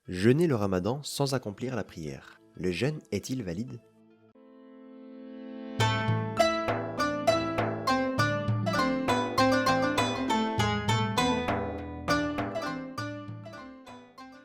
Jeûner le ramadan sans accomplir la prière. Le jeûne est-il valide?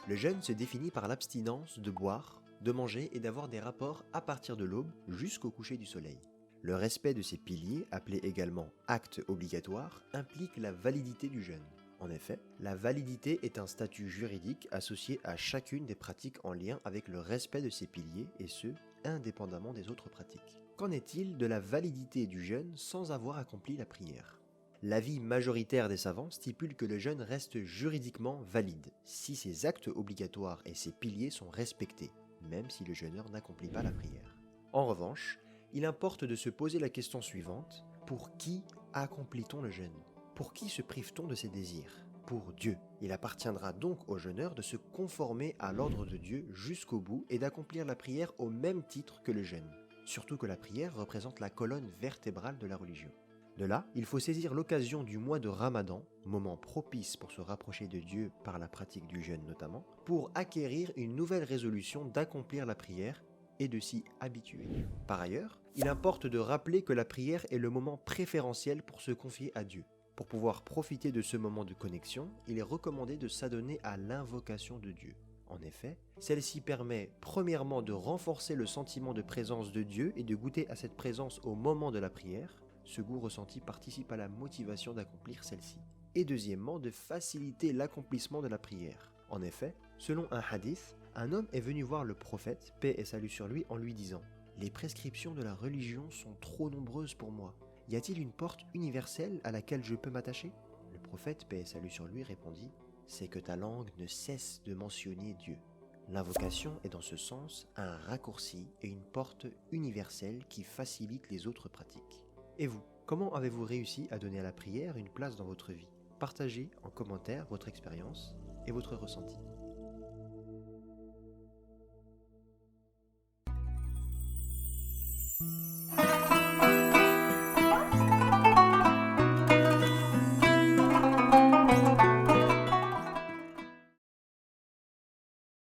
Le jeûne se définit par l'abstinence de boire, de manger et d'avoir des rapports à partir de l'aube jusqu'au coucher du soleil. Le respect de ces piliers, appelés également actes obligatoires, implique la validité du jeûne. En effet, la validité est un statut juridique associé à chacune des pratiques en lien avec le respect de ces piliers, et ce, indépendamment des autres pratiques. Qu'en est-il de la validité du jeûne sans avoir accompli la prière? L'avis majoritaire des savants stipule que le jeûne reste juridiquement valide si ses actes obligatoires et ses piliers sont respectés, même si le jeûneur n'accomplit pas la prière. En revanche, il importe de se poser la question suivante: pour qui accomplit-on le jeûne? Pour qui se prive-t-on de ses désirs? Pour Dieu. Il appartiendra donc au jeûneur de se conformer à l'ordre de Dieu jusqu'au bout et d'accomplir la prière au même titre que le jeûne. Surtout que la prière représente la colonne vertébrale de la religion. De là, il faut saisir l'occasion du mois de Ramadan, moment propice pour se rapprocher de Dieu par la pratique du jeûne notamment, pour acquérir une nouvelle résolution d'accomplir la prière et de s'y habituer. Par ailleurs, il importe de rappeler que la prière est le moment préférentiel pour se confier à Dieu. Pour pouvoir profiter de ce moment de connexion, il est recommandé de s'adonner à l'invocation de Dieu. En effet, celle-ci permet premièrement de renforcer le sentiment de présence de Dieu et de goûter à cette présence au moment de la prière. Ce goût ressenti participe à la motivation d'accomplir celle-ci. Et deuxièmement, de faciliter l'accomplissement de la prière. En effet, selon un hadith, un homme est venu voir le prophète, paix et salut sur lui, en lui disant: « Les prescriptions de la religion sont trop nombreuses pour moi. Y a-t-il une porte universelle à laquelle je peux m'attacher ?» Le prophète, paix et salut sur lui, répondit: « C'est que ta langue ne cesse de mentionner Dieu. » L'invocation est dans ce sens un raccourci et une porte universelle qui facilite les autres pratiques. Et vous, comment avez-vous réussi à donner à la prière une place dans votre vie? Partagez en commentaire votre expérience et votre ressenti.